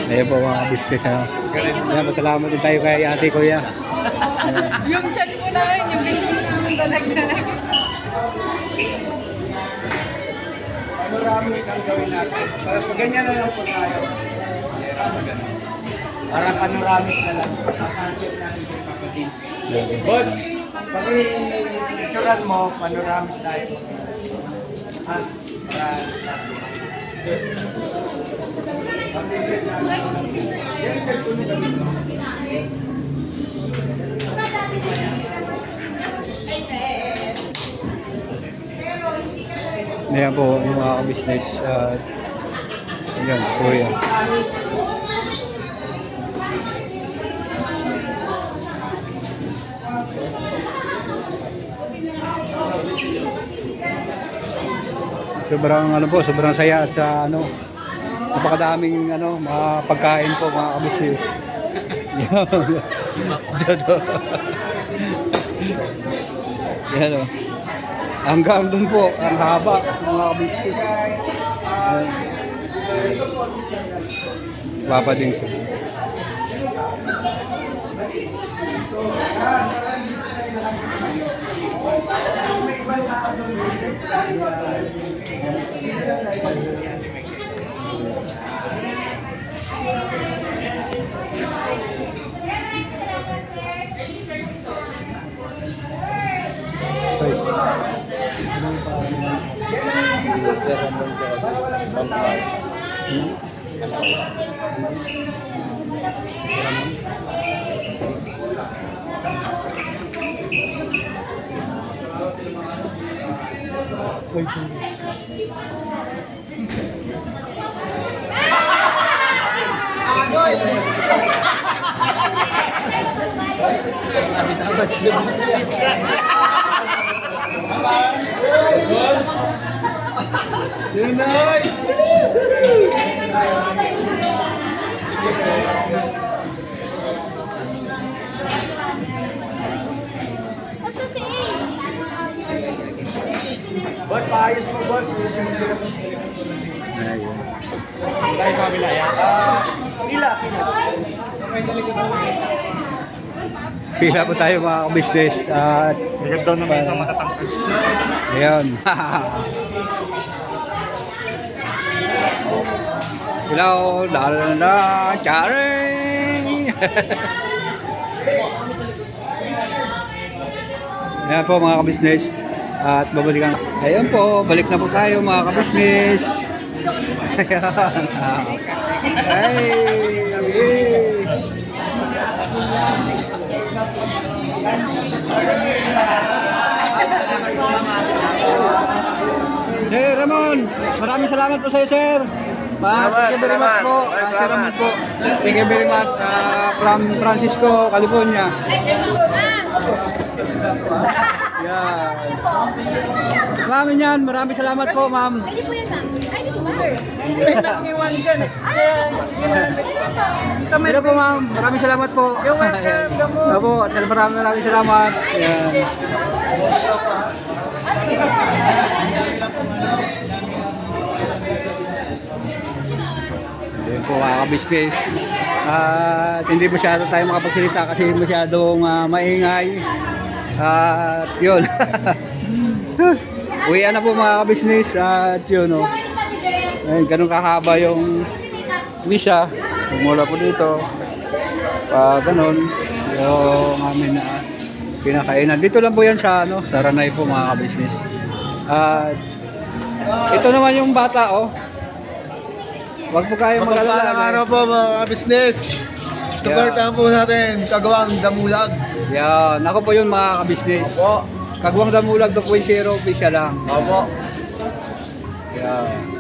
Ayun po mga business. Ayan, salamat din tayo kay ate kuya. Yung chat ko na yun, yung baby namin dalag-dalag. Marami kang gawin natin. Pag ganyan na lang po tayo. Para panoramic na lang. Concept natin kay Papadin. Boss, pag i-picturean mo, panoramic tayo. Ha? Ayan po yung mga business. Ayan, kuya. Sobrang saya at sa napakadaming mga pagkain po mga kabisnes. Yan o. Hanggang dun po, ang haba mga kabisnes. Papading siya. Boss, paayos mo boss. Sila po. Ayun. Tayo sa kabila yan. Pila. Pila po tayo mga business at Maganda naman sa matatangkad. ayun. Hello, la charing. Ayan po mga kabisnes. At babalikan. Ayan po, balik na po tayo mga kabisnes. Ayan. Sir Ramon, maraming salamat po sa iyo, sir. Thank you very much po. Sir Ramon po. Thank you very much from Francisco, California. Yan. Maraming salamat po, ma'am. Hello po, ma'am. Maraming salamat po. You're welcome. Opo, maraming salamat. Yan. Yan po mga kabisnes. At hindi masyado tayo makapagsalita kasi masyadong maingay. At yun. Uwian na po mga kabisnes. At yun o. Ayun, ganun kahaba yung misa. Mula po dito. Ganun. Yung amin na pinakainan. Dito lang po yan sa Ranay po mga kabisnes. At ito naman yung bata oh. Wag po kayo mag-alala. Mapagpalang araw po mga business. Supportahan po natin Kagawang Damulag. Yan, ako po yun mga kabisnes. Opo. Kagawang Damulag 2.0 official lang. Opo. Yan.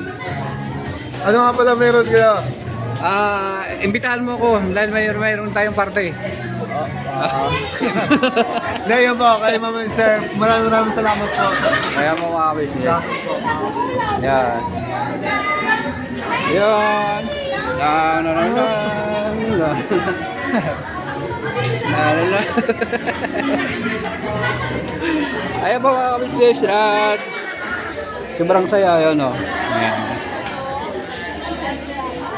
Ano nga pala meron kayo? Imbitahan mo ko dahil mayroon tayong party. Ngayon po, kay Ma'am and Sir, maraming salamat po. Kaya mo mga kabisnes. Yan. Yan. Ayan po mga kabisnes at sobrang saya yun o. Ayan.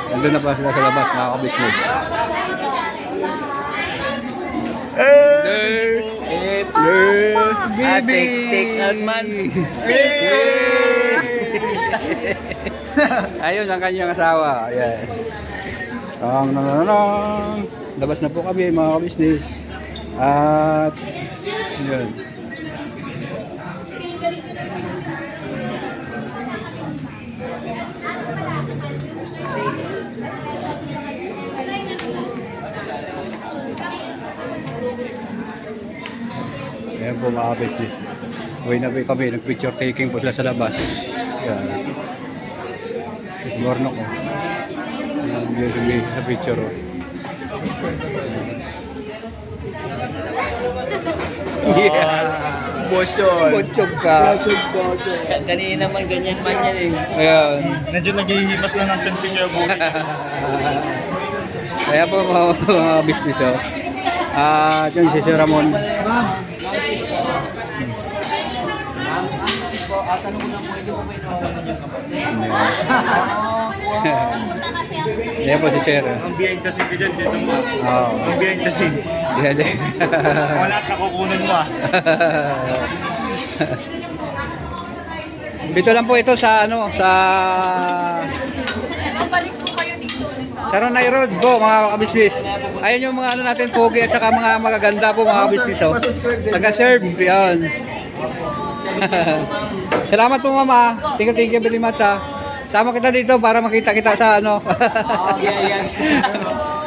Nandun na pa sila sa labas, mga kabisnes. Baby! Take out man. Ayun ang kanyang asawa. Ayan. Labas na po kami mga kabisnes. At yun. Ayan po mga kabisnes. Uwi na po kami. Nag-picture taking po sila sa labas. Ayan. Morno ko. Ayan, sa picture. Yeah. Bosyon. Botsog ka. Kanina naman ganyan man yan eh. Ayan. Medyo naghihimas na ng chance niya buhay. Kaya po mga business oh. Yun si Sir Ramon. Ayan po si Sir. Ang behind the scene ka dyan, dito mo. Oo. Ang behind the scene. Yan din. Wala at nakukunan mo ah. Dito lang po ito sa ano, sa Balik po kayo dito. Saronay Road po mga kabisnis. Ayun yung mga ano natin, pogi at saka mga magaganda po mga kabisnis oh. Taga-serve, yan. Salamat po mama. Thank you very much ha. Sama kita dito para makita kita sa ano.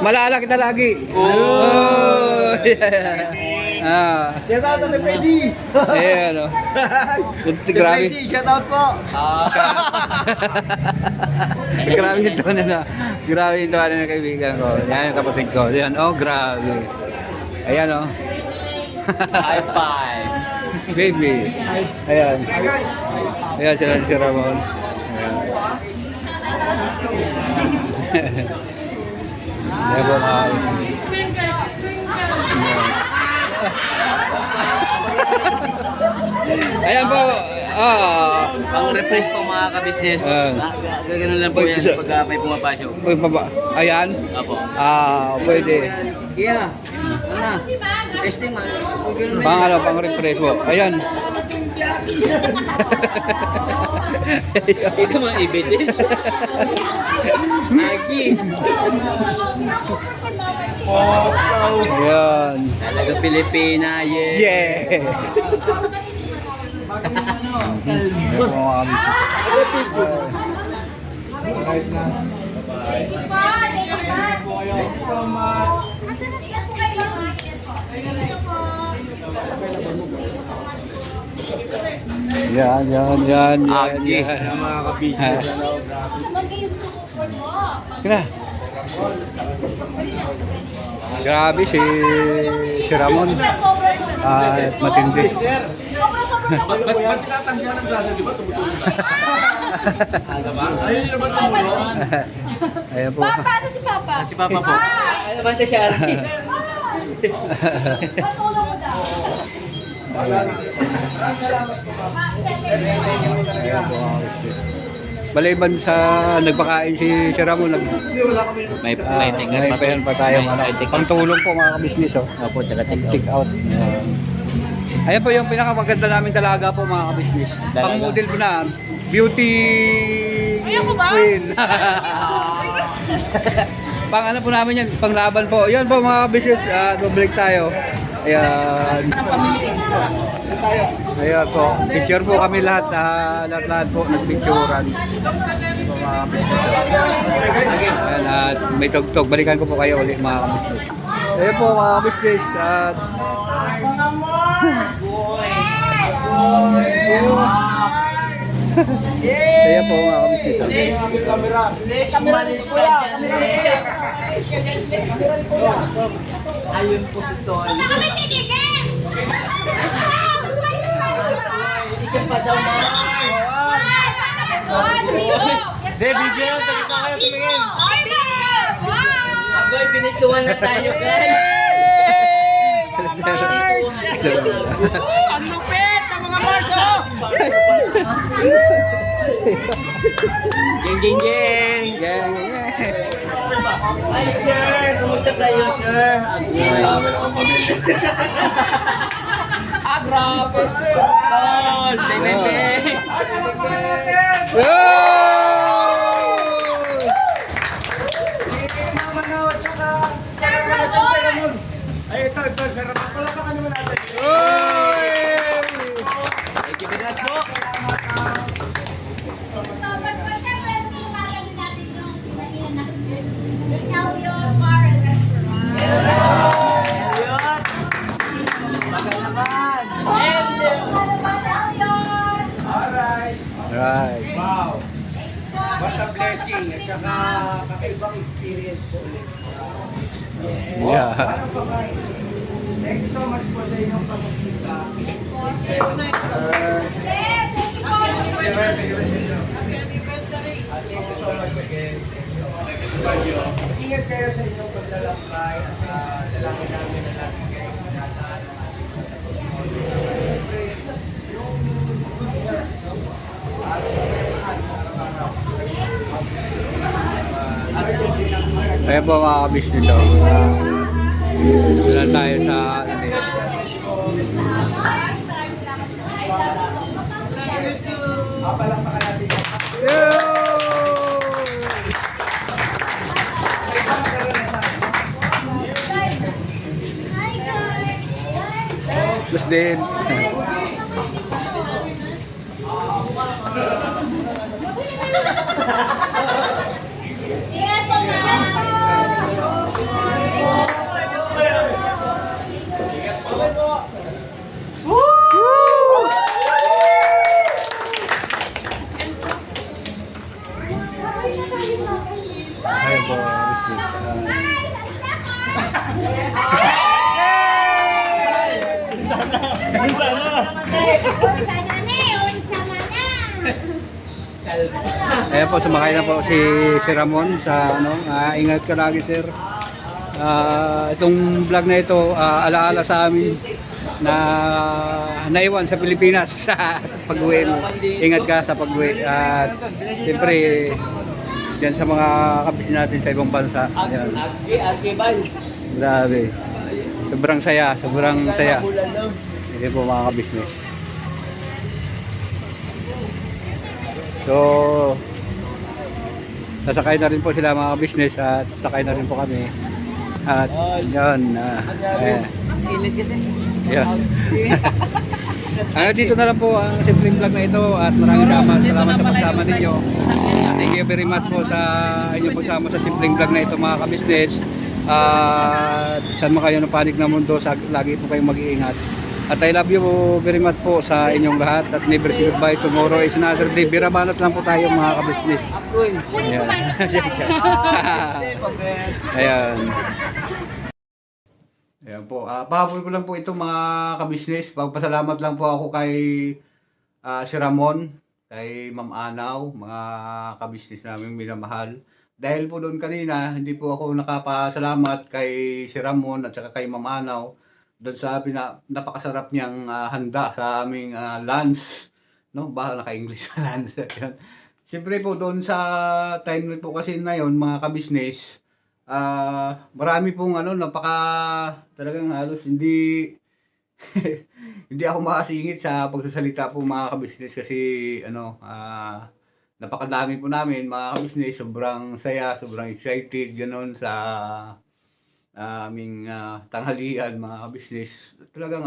Malala kita lagi. Oh. Ah. Shout out to the Pesi! Eh ano. Grabe. Shout out po! Grabe ito na. Grabe ito na kaibigan ko. Yan yung kapatid ko. Yan, oh, grabe. Ayan, oh. High five. Baby. Ayan. Ayan sila si Ramon. Ayan. Ayan po mga... Ayan po. Pang refresh po mga kabisnes. Gano'n lang po yan pagka may pumapasok. Uy, baba. Ayan. Apo. Pwede. Yeah. Ano? Testing man. Pang ano, pang refresh po. Ayan. Ito mga evidence. Agi. Ayan. Talaga Pilipina, yeah. Yeah! Ayan po mga kabisnes. Yan. Agi. Mga kabisnes. Kena. Grabe si Ramon. Matindi. Ayan po. Papa, asa si Papa? Si Papa po. Ano ba ito siya? Patulong mo daw. Ayan po. Baliban sa nagpakain si Ramon, May may payan pa tayo pantulong po mga kabisnes oh. Opo, taga Take out. Ayan po yung pinakamaganda namin talaga po mga kabisnes. Pang model po na beauty Ayan po ba? queen. Pang ano po namin yan, pang laban po. Yan po mga kabisnes, babalik tayo. Ayan. Ayan po. Picture po kami lahat. Lahat po nagpicturean. So, mga kabisnes. Ayan, at may tugtog. Balikan ko po kayo ulit mga kabisnes. Ayan po mga kabisnes. At ayan po mga kabisnes. Ayun po si Tol. Isa pa daw mo. Video yan, sa kita kayo tumingin. Agoy, pinituan na tayo guys. Ang lupit ng mga marso! Geng, geng, geng. Yeah. Hi, sir! Kumusta kayo, sir? Dami naman pamilya. Grabe! Tol! Bebe! Thank you, Binas po! So much for syempre, mas lumalag natin yung kanina na Elio Bar and Restaurant. Ayun! Bagal naman! Alright. What a blessing at saka kakaibang experience po ulit. Yeah. Thank you so much po sa inyong pagkasita. Thank you Ingat kayo sa inyong paglalakbay at lalaki namin na natin kayo pinadaan. Kaya po mga kabisnes nito. Doon tayo sa Hi guys! Mas din. Ingat po Ay po, Ayan po, sumakay na po si Ramon sa ano, ingat ka lagi sir. Itong vlog na ito, alaala sa amin na naiwan sa Pilipinas sa pag-uwi mo. Ingat ka sa pag-uwi. At siyempre, dyan sa mga kapis natin sa ibang bansa. Ayan. Agi, bye. Grabe. Sobrang saya, sobrang saya. Hindi po mga kabisnes. So, sasakay na rin po sila mga business at sasakay na rin po kami. At yun, Init kasi. yun. Dito na lang po ang simpleng vlog na ito at maraming salamat sa pagsama ninyo. Thank you very much po sa inyong pagsama sa simpleng vlog na ito mga kabisnes. Saan man kayo napanig na mundo, lagi po kayong mag-iingat. At I love you very much po sa inyong lahat at never say goodbye. Tomorrow is another day. Birabanat lang po tayo mga kabisnes. Ayan. Ayan. Ayan po. Pahabol ko lang po ito mga kabisnes. Pagpasalamat lang po ako kay si Ramon, kay Ma'am Anaw, mga kabisnes namin minamahal. Dahil po doon kanina, hindi po ako nakapasalamat kay si Ramon at saka kay Ma'am Anaw doon sa napakasarap niyang handa sa aming lunch, no? Baka naka-English na lunch. Siyempre po doon sa time na po kasi na yon mga kabisnes, marami pong talagang halos hindi hindi ako makasingit sa pagsasalita po mga kabisnes kasi napakadami po namin mga kabisnes, sobrang saya, sobrang excited ganoon sa aming tanghalian mga kabisnes. Talagang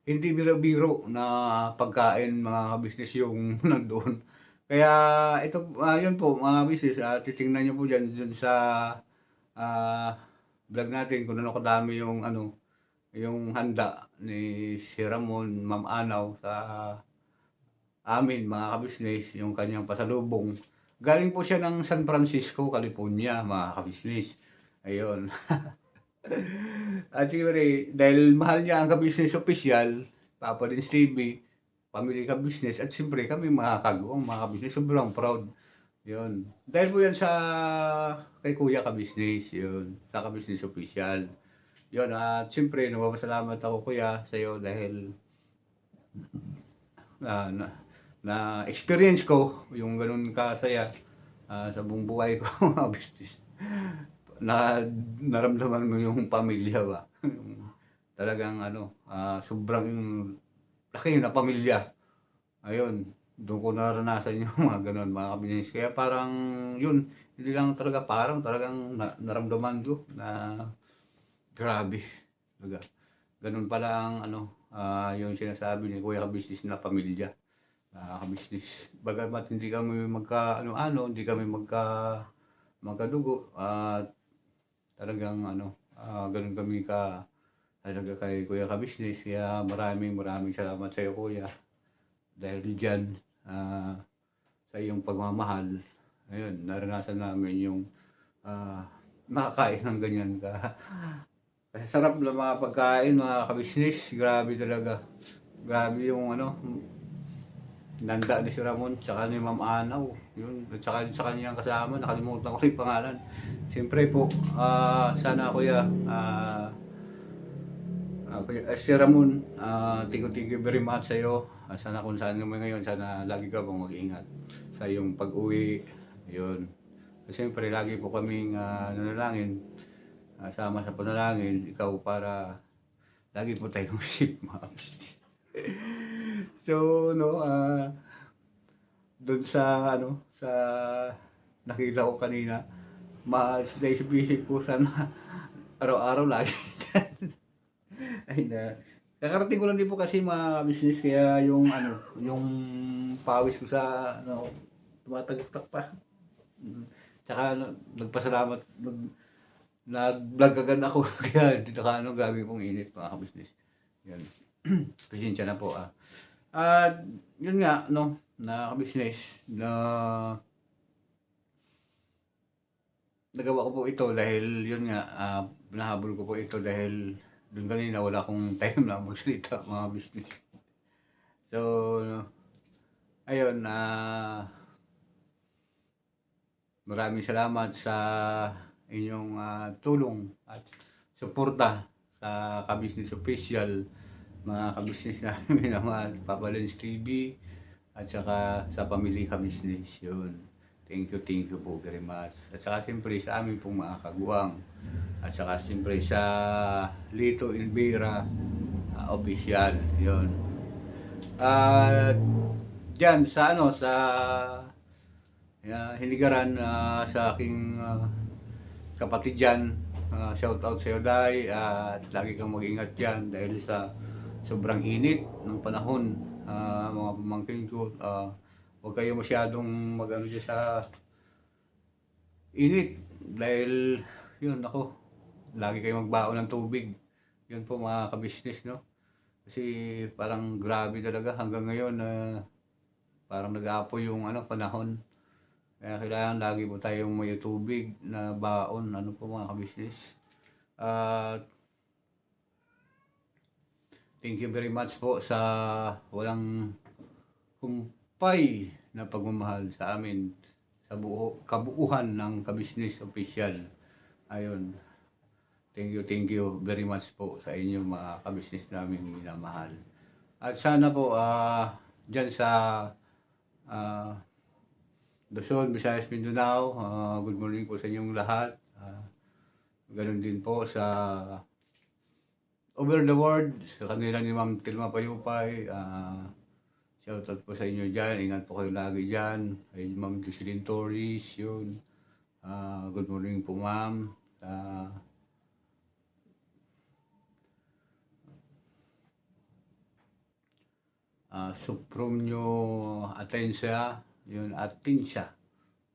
hindi biro-biro na pagkain mga kabisnes yung nandoon. Kaya ito, yun po mga kabisnes, titingnan nyo po dyan sa vlog natin kung ano kadami yung handa ni si Ramon, Ma'am Anaw sa amin mga kabisnes, yung kanyang pasalubong. Galing po siya ng San Francisco, California mga kabisnes. Ayun. At siguro dahil mahal niya ang kabisnes official, Papa Dins TV, Family Kabisnes, at siyempre kami mga kagawang mga kabisnes, sobrang proud. Yun. Dahil po yan sa kay Kuya Kabisnes, yun, sa Kabisnes official. Yun, at siyempre nagpapasalamat ako Kuya sa iyo dahil na experience ko yung ganun kasaya sa buong buhay ko mga business. na naramdaman mo yung pamilya ba. Talagang ano, sobrang laki na pamilya. Ayun, doon ko naranasan yung mga gano'n, mga kabinis. Kaya parang yun, hindi lang talaga parang talagang naramdaman ko na grabe. Talaga. Ganun pala ang ano, yung sinasabi ni Kuya Kabisnes na pamilya. Kabisnes. Bagamat hindi kami magka-ano-ano, hindi kami magkadugo, at talagang ano, ganun kami talaga kay Kuya Kabisnes. Kaya maraming salamat sa iyo, Kuya. Dahil diyan, sa iyong pagmamahal, ayun, naranasan namin yung makakain ng ganyan kasi sarap ng mga pagkain, mga kabisnes. Grabe talaga. Grabe yung ano, nanda ni si Ramon, tsaka ni Ma'am Anaw. Yun, at tsaka sa kanyang kasama, nakalimutan ko yung pangalan. Siyempre po, sana Kuya, si Ramon, thank you very much sa iyo. Sana kung saan naman ngayon, sana lagi ka pong mag-ingat sa iyong pag-uwi. Yun. Siyempre, lagi po kaming nanalangin, sama sa panalangin, ikaw para lagi po tayong safe, mga kabisnes. So, no, doon sa, ano, sa nakita ko kanina, mas naisip-isip ko sana araw-araw lagi. Ay na, kakarating ko lang din po kasi mga business, kaya yung ano, yung pawis ko sa ano, tumatagtak pa. Tsaka ano, nagpasalamat, nag-vlog agad ako kaya dito ka ano, grabe pong init mga kabisnes. Yan. Pasensya na po At yun nga no, na kabisnes na nagawa ko po ito dahil yun nga, nahabol ko po ito dahil doon kanina wala akong time na magsalita, mga business. So, ayun, maraming salamat sa inyong tulong at suporta sa Kabisnes Official, mga kabisnes namin naman, Papa Lens TV, at saka sa Pamilya Kabisnes. Yun. Thank you po very much. At saka siyempre sa amin pong mga kaguwang. At saka siyempre sa Lito Elvira Official. Yun. At dyan sa ano, sa Hiligaran, sa aking kapatid dyan, shout out sa iyo, Day. At lagi kang mag-ingat dyan dahil sa sobrang init ng panahon, mga pamangkin ko. Huwag kayo masyadong mag-ano dyan sa init dahil yun ako, lagi kayo magbaon ng tubig. Yun po mga kabisnes, no? Kasi parang grabe talaga hanggang ngayon, parang nag-aapoy yung ano, panahon. Kaya kailangan lagi po tayong may tubig na baon, ano po mga kabisnes. Thank you very much po sa walang humpay na pagmamahal sa amin sa kabuuhan ng Kabisnes Official. Ayun. Thank you very much po sa inyong mga kabisnes namin minamahal. At sana po dyan sa Luzon, Visayas, Mindanao, good morning po sa inyong lahat. Ganun din po sa over the world, sa kanila ni Ma'am Tilma Payupay. Shoutout po sa inyo dyan. Ingat po kayo lagi dyan. Ay, Ma'am Jocelyn Torres, yun. Good morning po, Ma'am. Suprumnyo Atensia, yun, Atensia.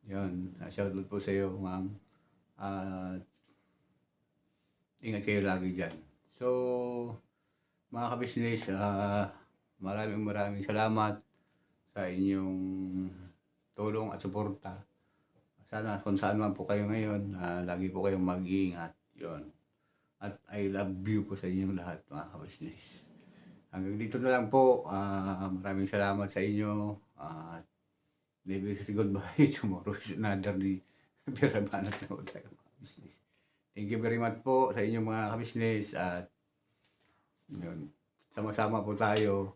Yun, shoutout po sa iyo, Ma'am. Ingat kayo lagi dyan. So, mga kabisnes, maraming salamat sa inyong tulong at suporta. Sana kung saan man po kayo ngayon, lagi po kayong mag-iingat. Yun. At I love you po sa inyong lahat, mga kabisnes. Hanggang dito na lang po. Maraming salamat sa inyo. Maybe goodbye. Tomorrow is another day. Pero banat na po tayo, mga kabisnes. Thank you very much po sa inyong mga kabisnes. At yun, sama-sama po tayo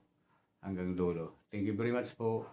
hanggang dulo. Thank you very much po.